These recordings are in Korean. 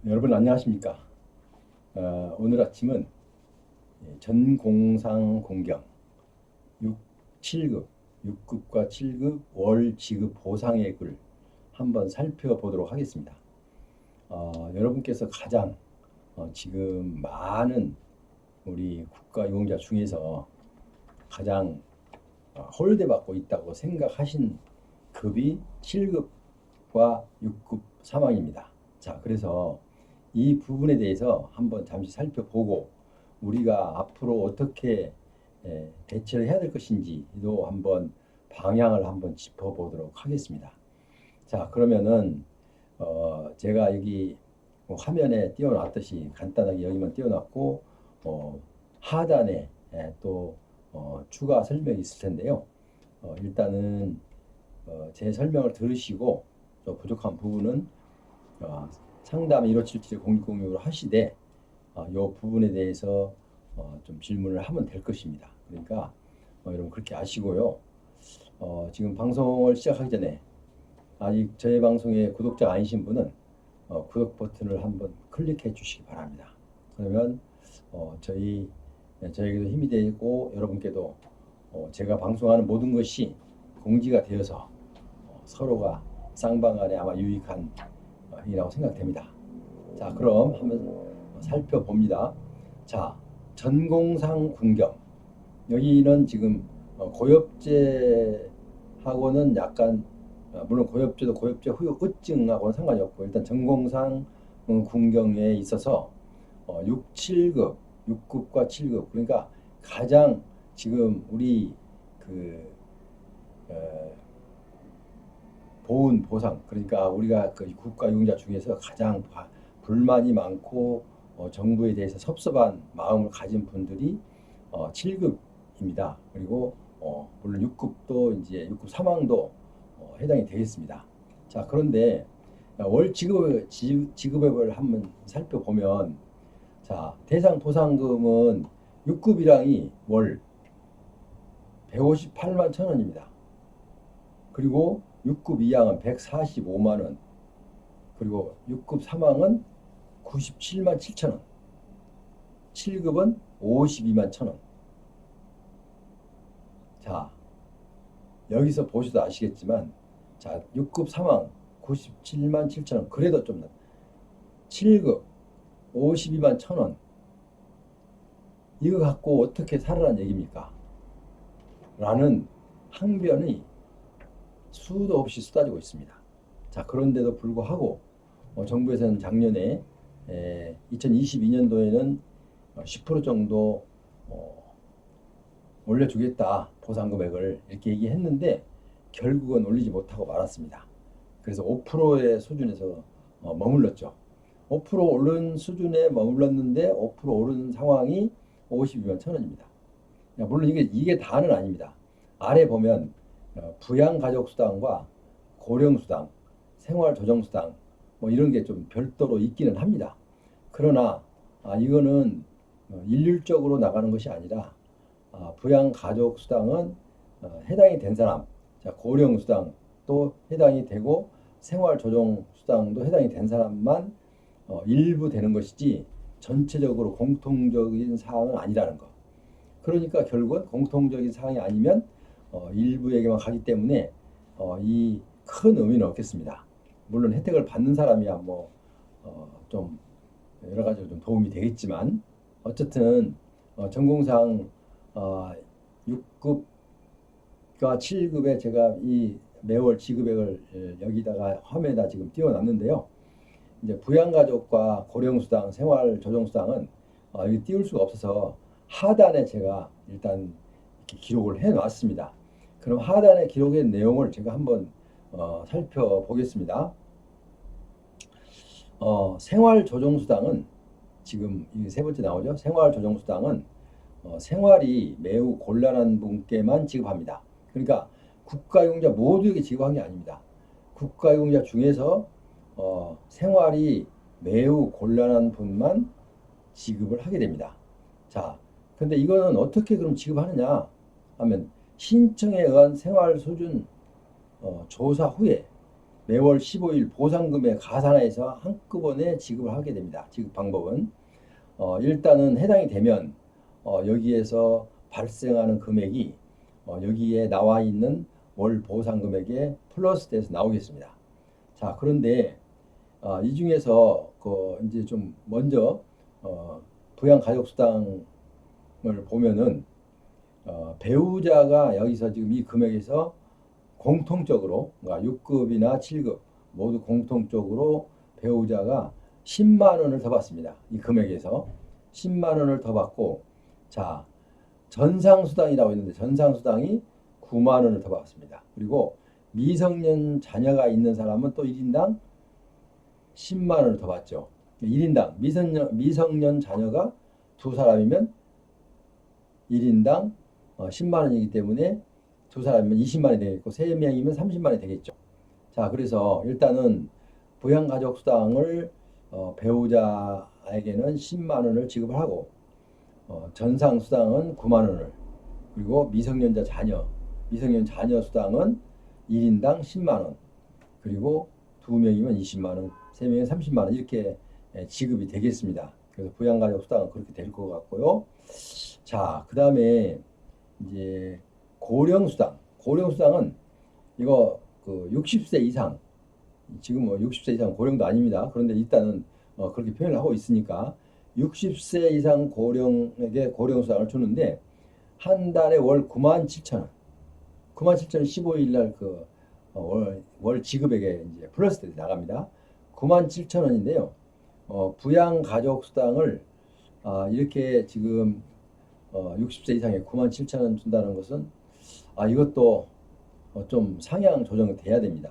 여러분 안녕하십니까? 오늘 아침은 전공상 공경 6, 7급, 6급과 7급 월 지급 보상액을 한번 살펴보도록 하겠습니다. 여러분께서 가장 지금 많은 우리 국가유공자 중에서 가장 홀대받고 있다고 생각하신 급이 7급과 6급 사망입니다. 자, 그래서 이 부분에 대해서 한번 잠시 살펴보고 우리가 앞으로 어떻게 대처를 해야 될 것인지도 한번 방향을 한번 짚어보도록 하겠습니다. 자, 그러면은 제가 여기 화면에 띄워놨듯이 간단하게 여기만 띄워놨고 하단에 또 추가 설명이 있을 텐데요. 일단은 제 설명을 들으시고 또 부족한 부분은 상담 1577-0606으로 하시되 이 부분에 대해서 좀 질문을 하면 될 것입니다. 그러니까 여러분 그렇게 아시고요. 지금 방송을 시작하기 전에 아직 저희 방송에 구독자가 아니신 분은 구독 버튼을 한번 클릭해 주시기 바랍니다. 그러면 저에게도 힘이 되고 여러분께도 제가 방송하는 모든 것이 공지가 되어서 서로가 쌍방간에 아마 유익한 이라고 생각됩니다. 자, 그럼 한번 살펴봅니다. 자, 전공상 군경. 여기는 지금 고엽제하고는 약간 물론 고엽제도 고엽제 후유증하고는 상관이 없고 일단 전공상 군경에 있어서 6, 7급, 6급과 7급 그러니까 가장 지금 우리 보훈 보상 그러니까 우리가 그 국가유공자 중에서 가장 불만이 많고 정부에 대해서 섭섭한 마음을 가진 분들이 7급입니다. 그리고 물론 6급도 이제 6급 사망도 해당이 되겠습니다. 자, 그런데 월 지급액을 한번 살펴보면 자, 대상 보상금은 6급이랑이 월 158만 천 원입니다. 그리고 6급 이하는 145만 원, 그리고 6급 사망은 97만 7천 원, 7급은 52만 천 원. 자, 여기서 보셔도 아시겠지만, 자, 6급 사망 97만 7천 원, 그래도 좀 7급 52만 천 원. 이거 갖고 어떻게 살아란 얘기입니까? 라는 항변이 수도 없이 쏟아지고 있습니다. 자, 그런데도 불구하고 정부에서는 작년에 2022년도에는 10% 정도 올려주겠다 보상금액을 이렇게 얘기했는데 결국은 올리지 못하고 말았습니다. 그래서 5%의 수준에서 머물렀죠. 5% 오른 수준에 머물렀는데 5% 오른 상황이 52만 천 원입니다. 물론 이게 다는 아닙니다. 아래 보면 부양가족수당과 고령수당, 생활조정수당 뭐 이런 게 좀 별도로 있기는 합니다. 그러나 이거는 일률적으로 나가는 것이 아니라 부양가족수당은 해당이 된 사람, 자, 고령수당도 해당이 되고 생활조정수당도 해당이 된 사람만 일부 되는 것이지 전체적으로 공통적인 사항은 아니라는 거. 그러니까 결국은 공통적인 사항이 아니면 일부에게만 가기 때문에 이 큰 의미는 없겠습니다. 물론 혜택을 받는 사람이야 좀 여러 가지로 좀 도움이 되겠지만 어쨌든 전공상 6급과 7급에 제가 이 매월 지급액을 여기다가 화면에다 지금 띄워놨는데요. 이제 부양가족과 고령수당, 생활조정수당은 이게 띄울 수가 없어서 하단에 제가 일단 이렇게 기록을 해놨습니다. 그럼 하단에 기록의 내용을 제가 한번 살펴보겠습니다. 생활조정수당은 지금 세 번째 나오죠. 생활조정수당은 생활이 매우 곤란한 분께만 지급합니다. 그러니까 국가유공자 모두에게 지급한 게 아닙니다. 국가유공자 중에서 생활이 매우 곤란한 분만 지급을 하게 됩니다. 자, 근데 이거는 어떻게 그럼 지급하느냐 하면 신청에 의한 생활 수준 조사 후에 매월 15일 보상금에 가산해서 한꺼번에 지급을 하게 됩니다. 지급 방법은 일단은 해당이 되면 여기에서 발생하는 금액이 여기에 나와 있는 월 보상 금액에 플러스 돼서 나오겠습니다. 자, 그런데 이 중에서 이제 좀 먼저 부양가족수당을 보면은 배우자가 여기서 지금 이 금액에서 공통적으로, 그러니까 6급이나 7급 모두 공통적으로 배우자가 10만 원을 더 받습니다. 이 금액에서 10만 원을 더 받고, 자, 전상수당이라고 있는데 전상수당이 9만 원을 더 받습니다. 그리고 미성년 자녀가 있는 사람은 또 1인당 10만 원을 더 받죠. 1인당 미성년 자녀가 두 사람이면 1인당 10만 원이기 때문에 두 사람이면 20만 원이 되겠고, 세 명이면 30만 원이 되겠죠. 자, 그래서 일단은 부양가족수당을 배우자에게는 10만 원을 지급을 하고, 전상수당은 9만 원을, 그리고 미성년 자녀 수당은 1인당 10만 원, 그리고 두 명이면 20만 원, 세 명이면 30만 원 이렇게 지급이 되겠습니다. 그래서 부양가족 수당은 그렇게 될 것 같고요. 자, 그 다음에 이제 고령수당은 이거 60세 이상, 지금 60세 이상 고령도 아닙니다. 그런데 일단은 그렇게 표현을 하고 있으니까 60세 이상 고령에게 고령수당을 주는데, 한 달에 월 9만 7천 원, 9만 7천 원 15일 날 월 지급액에 이제 플러스 돼서 나갑니다. 9만 7천 원인데요. 부양가족수당을 이렇게 지금 60세 이상에 9만 7천 원 준다는 것은 이것도 좀 상향 조정이 돼야 됩니다.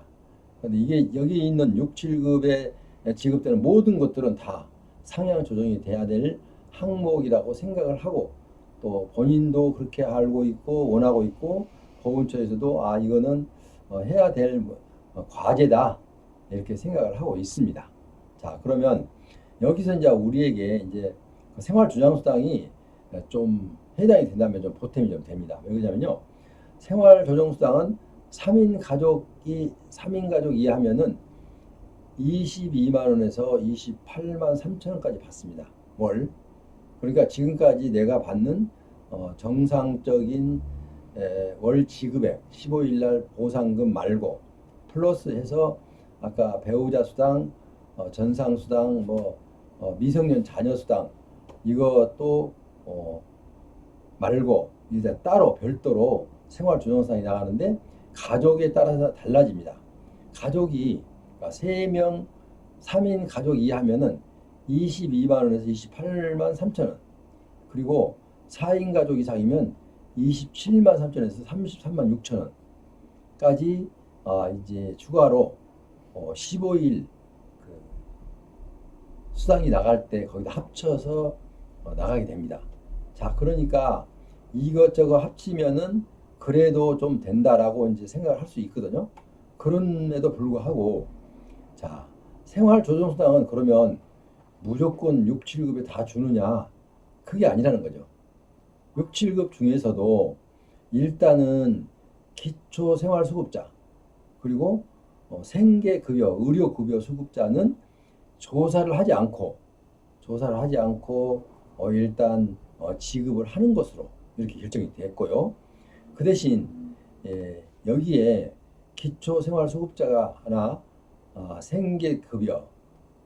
근데 이게 여기 있는 6, 7급에 지급되는 모든 것들은 다 상향 조정이 돼야 될 항목이라고 생각을 하고, 또 본인도 그렇게 알고 있고 원하고 있고, 보훈처에서도 이거는 해야 될 과제다 이렇게 생각을 하고 있습니다. 자, 그러면 여기서 이제 우리에게 이제 생활조장수당이 좀 해당이 된다면 좀 보탬이 좀 됩니다. 왜 그러냐면요, 생활조정수당은 3인 가족 이하면은 22만 원에서 28만 3천 원까지 받습니다. 월. 그러니까 지금까지 내가 받는 정상적인 월 지급액 15일 날 보상금 말고 플러스 해서 아까 배우자 수당, 전상 수당, 미성년 자녀 수당 이것도 말고 이제 따로 별도로 생활조정수당이 나가는데, 가족에 따라서 달라집니다. 가족이 3명 3인 가족 이하면은 22만 원에서 28만 3천 원, 그리고 4인 가족 이상이면 27만 3천 원에서 33만 6천 원까지 이제 추가로 15일 수당이 나갈 때 거기다 합쳐서 나가게 됩니다. 자, 그러니까 이것저것 합치면은 그래도 좀 된다라고 이제 생각을 할 수 있거든요. 그럼에도 불구하고, 자, 생활조정수당은 그러면 무조건 6, 7급에 다 주느냐? 그게 아니라는 거죠. 6, 7급 중에서도 일단은 기초생활수급자, 그리고 생계급여, 의료급여 수급자는 조사를 하지 않고 일단 지급을 하는 것으로 이렇게 결정이 됐고요. 그 대신 여기에 기초생활수급자가 하나 생계급여,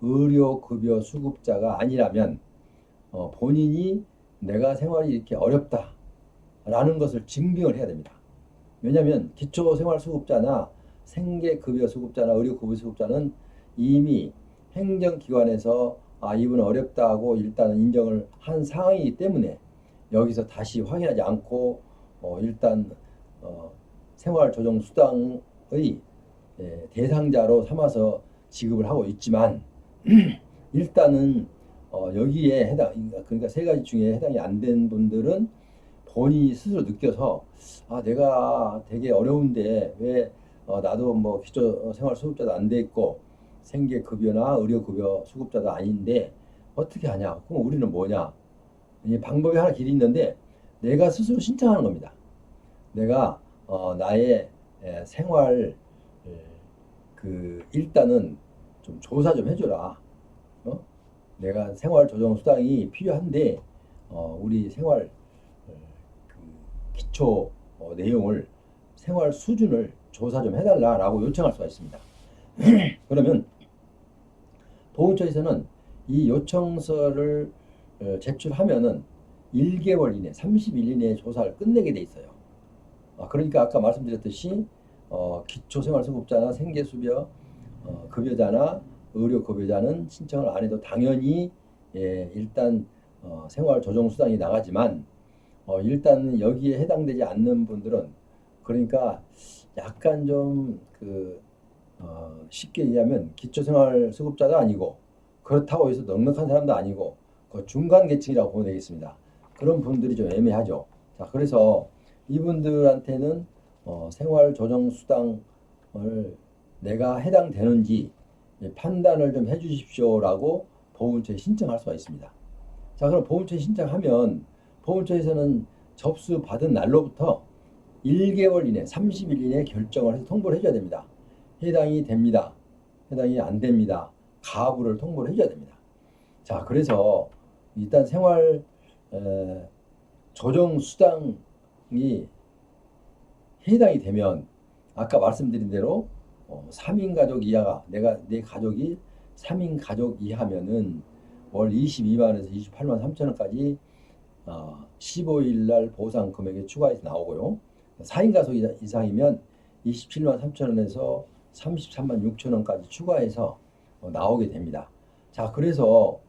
의료급여 수급자가 아니라면 본인이 내가 생활이 이렇게 어렵다라는 것을 증명을 해야 됩니다. 왜냐하면 기초생활수급자나 생계급여 수급자나 의료급여 수급자는 이미 행정기관에서 이분은 어렵다고 일단은 인정을 한 상황이기 때문에 여기서 다시 확인하지 않고 일단 생활조정수당의 대상자로 삼아서 지급을 하고 있지만 일단은 여기에 그러니까 세 가지 중에 해당이 안 된 분들은 본인이 스스로 느껴서 내가 되게 어려운데 왜 나도 기초생활수급자도 안 돼 있고 생계급여나 의료급여 수급자도 아닌데 어떻게 하냐? 그럼 우리는 뭐냐? 이 방법이 하나 길이 있는데, 내가 스스로 신청하는 겁니다. 내가 나의 생활 그 일단은 좀 조사 좀 해줘라. 어? 내가 생활 조정 수당이 필요한데 우리 생활 그 기초 내용을 생활 수준을 조사 좀 해달라라고 요청할 수가 있습니다. 그러면 보훈처에서는 이 요청서를 제출하면은 1개월 이내, 30일 이내에 조사를 끝내게 돼 있어요. 그러니까 아까 말씀드렸듯이 기초생활수급자나 생계수bio 급여자나 의료급여자는 신청을 안 해도 당연히 일단 생활조정수당이 나가지만 일단 여기에 해당되지 않는 분들은 그러니까 약간 좀 쉽게 얘기하면 기초생활수급자도 아니고 그렇다고 해서 넉넉한 사람도 아니고 그 중간 계층이라고 보면 되겠습니다. 그런 분들이 좀 애매하죠. 자, 그래서 이분들한테는 생활조정수당을 내가 해당되는지 판단을 좀 해주십시오라고 보훈처에 신청할 수가 있습니다. 자, 그럼 보훈처에 신청하면 보훈처에서는 접수받은 날로부터 1개월 이내, 30일 이내 결정을 해서 통보를 해줘야 됩니다. 해당이 됩니다. 해당이 안 됩니다. 가부를 통보를 해줘야 됩니다. 자, 그래서 일단 생활 조정수당이 해당이 되면 아까 말씀드린 대로 3인 가족 이하가 내 가족이 3인 가족 이하면은 월 22만원에서 28만 3천 원까지 15일 날 보상 금액에 추가해서 나오고요. 4인 가족 이상이면 27만 3천 원에서 33만 6천 원까지 추가해서 나오게 됩니다. 자, 그래서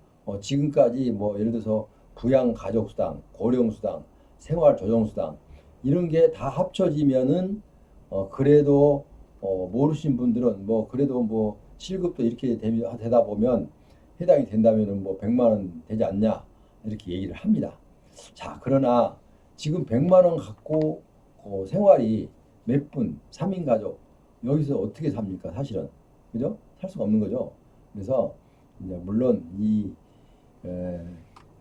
지금까지 뭐 예를 들어서 부양가족수당, 고령수당, 생활조정수당 이런 게 다 합쳐지면은 그래도 모르신 분들은 뭐 그래도 뭐 실급도 이렇게 되다 보면 해당이 된다면은 뭐 100만 원 되지 않냐 이렇게 얘기를 합니다. 자, 그러나 지금 100만 원 갖고 생활이 몇 분, 3인 가족 여기서 어떻게 삽니까? 사실은 그죠? 살 수가 없는 거죠. 그래서 이제 물론 이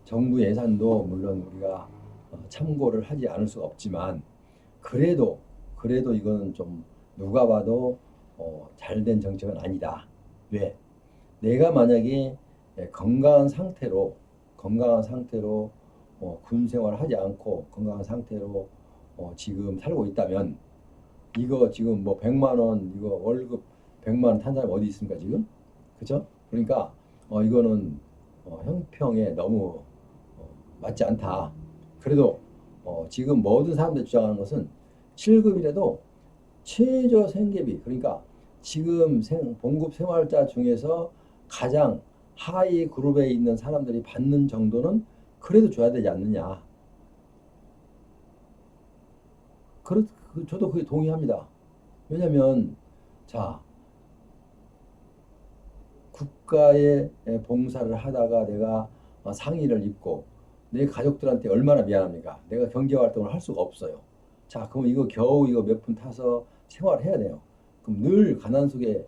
정부 예산도 물론 우리가 참고를 하지 않을 수가 없지만 그래도 이거는 좀 누가 봐도 잘된 정책은 아니다. 왜? 내가 만약에 건강한 상태로 군 생활을 하지 않고 건강한 상태로 지금 살고 있다면 이거 지금 뭐 100만 원 이거 월급 100만 원 탄 사람이 어디 있습니까 지금? 그죠? 그러니까 이거는 형평에 너무 맞지 않다. 그래도 지금 모든 사람들이 주장하는 것은 7급이라도 최저 생계비 그러니까 지금 봉급 생활자 중에서 가장 하위 그룹에 있는 사람들이 받는 정도는 그래도 줘야 되지 않느냐. 저도 그게 동의합니다. 왜냐면 자 국가에 봉사를 하다가 내가 상의를 입고 내 가족들한테 얼마나 미안합니까? 내가 경제활동을 할 수가 없어요. 자, 그럼 이거 겨우 이거 몇 푼 타서 생활을 해야 돼요. 그럼 늘 가난 속에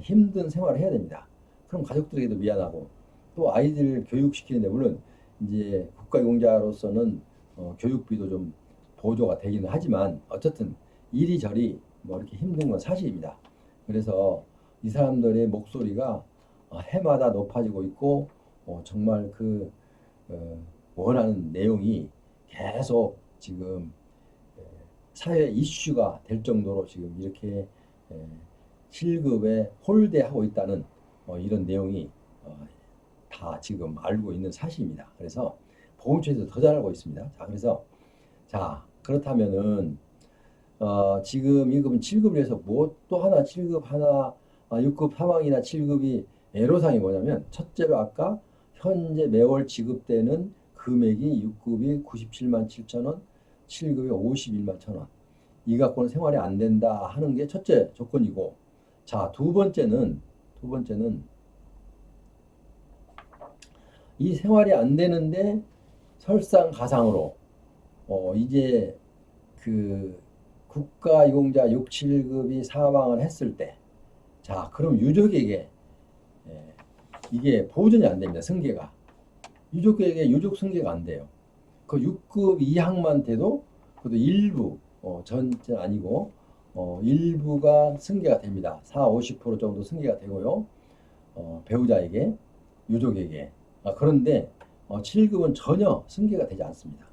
힘든 생활을 해야 됩니다. 그럼 가족들에게도 미안하고 또 아이들 교육시키는데 물론 이제 국가용자로서는 교육비도 좀 보조가 되기는 하지만 어쨌든 이리저리 뭐 이렇게 힘든 건 사실입니다. 그래서 이 사람들의 목소리가 해마다 높아지고 있고 정말 원하는 내용이 계속 지금 사회 이슈가 될 정도로 지금 이렇게 실급에 홀대하고 있다는 이런 내용이 다 지금 알고 있는 사실입니다. 그래서 보훈처에서 더 잘 알고 있습니다. 자, 그래서 자 그렇다면은 지금 임금 7급을 해서 뭐 또 하나 7급 하나 6급 하방이나 7급이 애로사항이 뭐냐면 첫째로 아까 현재 매월 지급되는 금액이 6급이 97만 7천 원, 7급이 51만 1천 원. 이 갖고는 생활이 안 된다 하는 게 첫째 조건이고 자, 두 번째는 이 생활이 안 되는데 설상가상으로 이제 국가유공자 6, 7급이 사망을 했을 때 자, 그럼 유족에게 이게 보존이 안 됩니다. 승계가. 유족에게 유족 승계가 안 돼요. 그 6급 이항만 돼도 그것도 일부 전체 아니고 일부가 승계가 됩니다. 40, 50% 정도 승계가 되고요. 배우자에게, 유족에게. 그런데 7급은 전혀 승계가 되지 않습니다.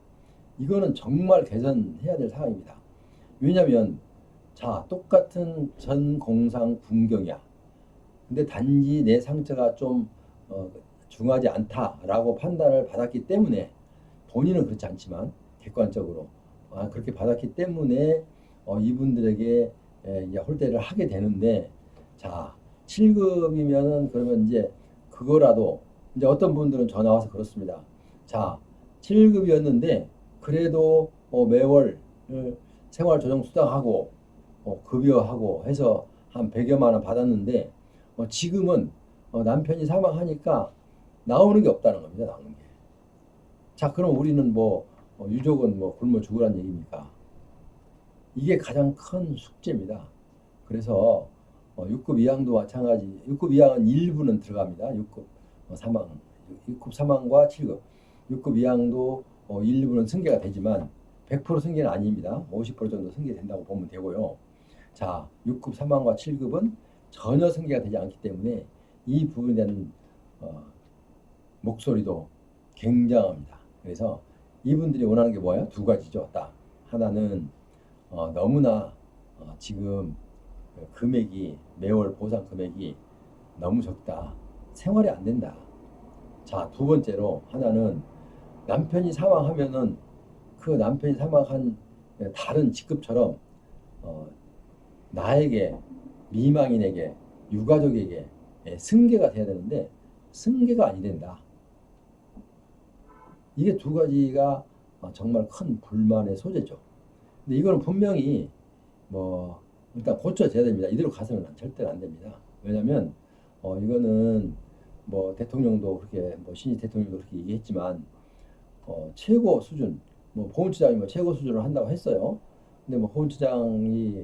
이거는 정말 개선해야 될 사항입니다. 왜냐하면 자, 똑같은 전공상 분경이야. 근데 단지 내 상처가 좀 중하지 않다라고 판단을 받았기 때문에, 본인은 그렇지 않지만 객관적으로 그렇게 받았기 때문에 이분들에게 이제 홀대를 하게 되는데, 자, 7급이면은 그러면 이제 그거라도, 이제 어떤 분들은 전화 와서 그렇습니다. 자, 7급이었는데 그래도 매월 생활조정수당하고 급여하고 해서 한 100여만 원 받았는데 지금은 남편이 사망하니까 나오는 게 없다는 겁니다. 나오는 게. 자, 그럼 우리는 뭐 유족은 뭐 굶어 죽으란 얘기입니까? 이게 가장 큰 숙제입니다. 그래서 6급 이항도 마찬가지. 6급 이항은 일부는 들어갑니다. 6급 사망, 6급 사망과 7급. 6급 이항도 일부는 승계가 되지만 100% 승계는 아닙니다. 50% 정도 승계된다고 보면 되고요. 자, 6급 사망과 7급은 전혀 승계가 되지 않기 때문에 이 부분에 대한 목소리도 굉장합니다. 그래서 이분들이 원하는 게 뭐예요? 두 가지죠. 딱 하나는 너무나 지금 금액이, 매월 보상 금액이 너무 적다. 생활이 안 된다. 자, 두 번째로 하나는 남편이 사망하면은 그 남편이 사망한 다른 직급처럼 나에게, 미망인에게, 유가족에게 승계가 돼야 되는데 승계가 아니 된다. 이게 두 가지가 정말 큰 불만의 소재죠. 근데 이거는 분명히 뭐 일단 고쳐져야 됩니다. 이대로 가서는 절대 안 됩니다. 왜냐하면 이거는 뭐 대통령도 그렇게, 뭐 신임 대통령도 그렇게 얘기했지만 최고 수준, 뭐 보훈처장이 뭐 최고 수준을 한다고 했어요. 근데 뭐 보훈처장이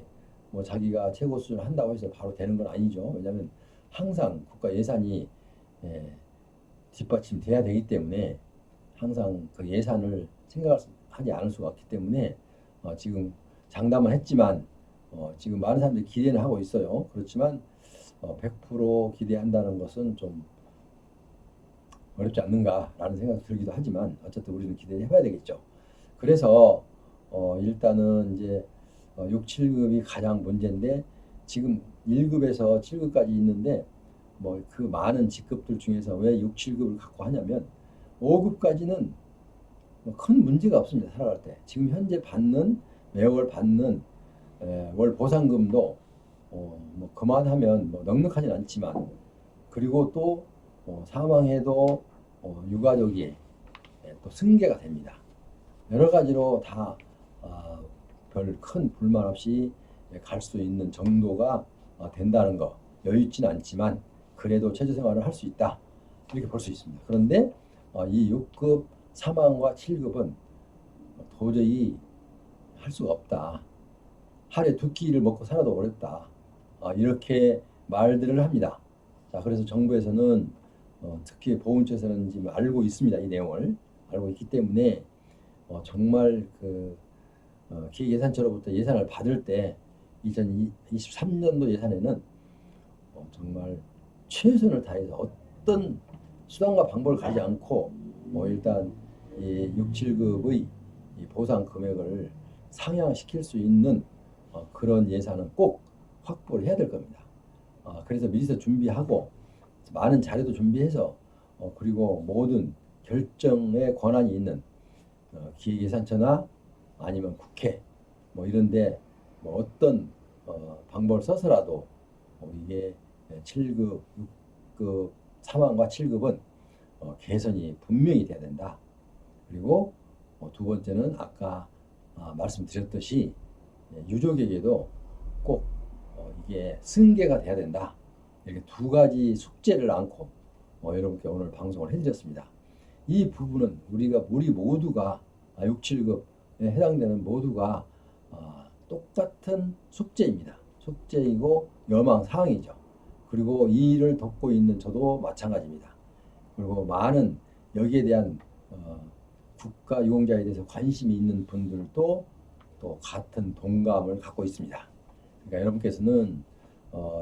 뭐 자기가 최고 수준을 한다고 해서 바로 되는 건 아니죠. 왜냐하면 항상 국가 예산이 예, 뒷받침돼야 되기 때문에, 항상 그 예산을 생각하지 않을 수가 없기 때문에 지금 장담은 했지만 지금 많은 사람들이 기대는 하고 있어요. 그렇지만 100% 기대한다는 것은 좀 어렵지 않는가라는 생각이 들기도 하지만 어쨌든 우리는 기대를 해봐야 되겠죠. 그래서 일단은 이제 6, 7급이 가장 문제인데, 지금 1급에서 7급까지 있는데 뭐 그 많은 직급들 중에서 왜 6, 7급을 갖고 하냐면 5급까지는 뭐 큰 문제가 없습니다. 살아갈 때. 지금 현재 받는, 매월 받는 월 보상금도 뭐 그만하면 뭐 넉넉하진 않지만, 그리고 또 사망해도 유가족이 또 승계가 됩니다. 여러 가지로 다 별 큰 불만 없이 갈 수 있는 정도가 된다는 거, 여유 있지는 않지만 그래도 최저 생활을 할 수 있다, 이렇게 볼 수 있습니다. 그런데 이 6급 사망과 7급은 도저히 할 수가 없다. 하루에 두 끼를 먹고 살아도 어렵다. 이렇게 말들을 합니다. 자, 그래서 정부에서는 특히 보훈처에서는 지금 알고 있습니다. 이 내용을 알고 있기 때문에 정말 그 기획예산처로부터 예산을 받을 때 2023년도 예산에는 정말 최선을 다해서 어떤 수단과 방법을 가지 않고 일단 이 6, 7급의 이 보상 금액을 상향시킬 수 있는 그런 예산은 꼭 확보를 해야 될 겁니다. 그래서 미리서 준비하고 많은 자료도 준비해서 그리고 모든 결정의 권한이 있는 기획예산처나 아니면 국회 뭐 이런데 뭐 어떤 방법을 써서라도 이게 7급, 6급, 사망과 7급은 개선이 분명히 돼야 된다. 그리고 두 번째는 아까 말씀드렸듯이 유족에게도 꼭 이게 승계가 돼야 된다. 이렇게 두 가지 숙제를 안고 여러분께 오늘 방송을 해드렸습니다. 이 부분은 우리 모두가 6, 7급에 해당되는 모두가 똑같은 숙제입니다. 숙제이고 여망사항이죠. 그리고 이 일을 돕고 있는 저도 마찬가지입니다. 그리고 많은 여기에 대한 국가 유공자에 대해서 관심이 있는 분들도 또 같은 동감을 갖고 있습니다. 그러니까 여러분께서는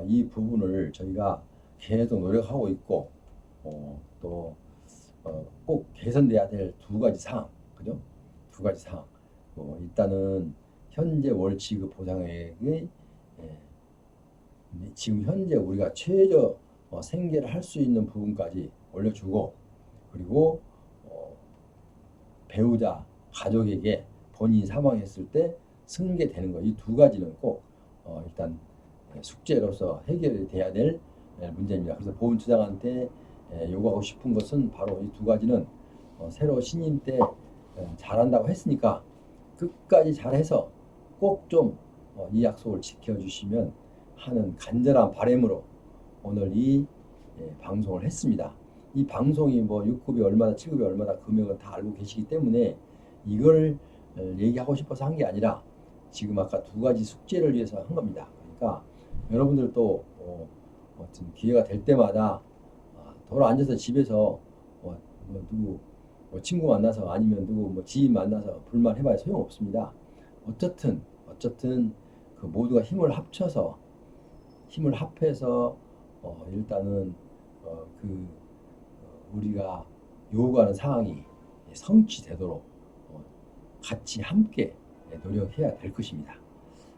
이 부분을 저희가 계속 노력하고 있고 또 꼭 개선돼야 될 두 가지 사항, 그죠? 두 가지 사항. 일단은 현재 월치급 보상액의 예, 지금 현재 우리가 최저 생계를 할 수 있는 부분까지 올려주고, 그리고 배우자 가족에게 본인이 사망했을 때 승계되는 거, 이 두 가지는 꼭 일단 숙제로서 해결이 돼야 될 문제입니다. 그래서 보훈처장한테 요구하고 싶은 것은 바로 이 두 가지는 새로 신임 때 잘한다고 했으니까 끝까지 잘해서 꼭 좀 이 약속을 지켜주시면 하는 간절한 바람으로 오늘 이 방송을 했습니다. 이 방송이 뭐 6급이 얼마다 7급이 얼마다 금액은 다 알고 계시기 때문에 이걸 얘기하고 싶어서 한 게 아니라 지금 아까 두 가지 숙제를 위해서 한 겁니다. 그러니까 여러분들도 어떤 기회가 될 때마다 돌아 앉아서 집에서 누구 친구 만나서 아니면 누구 지인 만나서 불만해봐야 소용없습니다. 어쨌든 그 모두가 힘을 합쳐서 일단은 우리가 요구하는 사항이 성취되도록 같이 함께 노력해야 될 것입니다.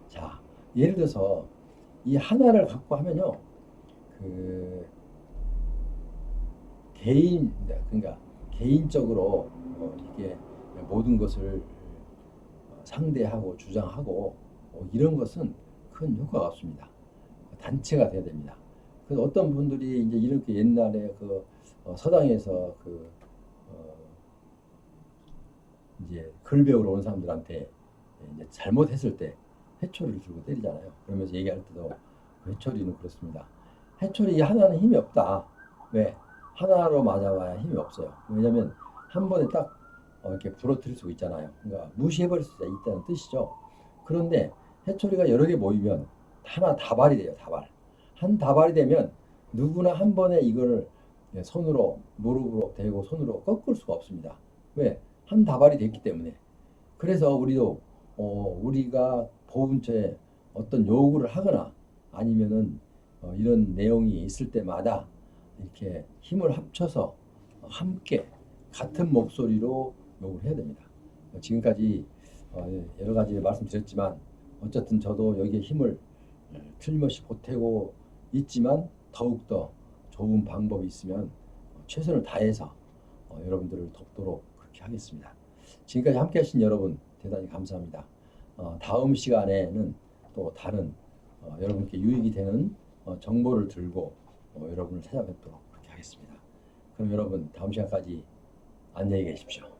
자, 예를 들어서 이 하나를 갖고 하면요, 그러니까 개인적으로 이게 모든 것을 상대하고 주장하고 이런 것은 큰 효과가 없습니다. 단체가 돼야 됩니다. 그래서 어떤 분들이 이제 이렇게 옛날에 서당에서 이제 글 배우러 온 사람들한테 이제 잘못했을 때 회초리를 들고 때리잖아요. 그러면서 얘기할 때도 회초리는 그렇습니다. 회초리 하나는 힘이 없다. 왜? 하나로 맞아봐야 힘이 없어요. 왜냐면 한 번에 딱 이렇게 부러뜨릴 수 있잖아요. 그러니까 무시해버릴 수 있다는 뜻이죠. 그런데 회초리가 여러 개 모이면 하나 다발이 돼요. 다발. 한 다발이 되면 누구나 한 번에 이걸 손으로 무릎으로 대고 손으로 꺾을 수가 없습니다. 왜? 한 다발이 됐기 때문에. 그래서 우리도 우리가 보훈처에 어떤 요구를 하거나 아니면은 이런 내용이 있을 때마다 이렇게 힘을 합쳐서 함께 같은 목소리로 요구를 해야 됩니다. 지금까지 여러 가지 말씀드렸지만 어쨌든 저도 여기에 힘을 틀림없이 보태고 있지만 더욱더 좋은 방법이 있으면 최선을 다해서 여러분들을 돕도록 그렇게 하겠습니다. 지금까지 함께 하신 여러분 대단히 감사합니다. 다음 시간에는 또 다른 여러분께 유익이 되는 정보를 들고 여러분을 찾아뵙도록 그렇게 하겠습니다. 그럼 여러분 다음 시간까지 안녕히 계십시오.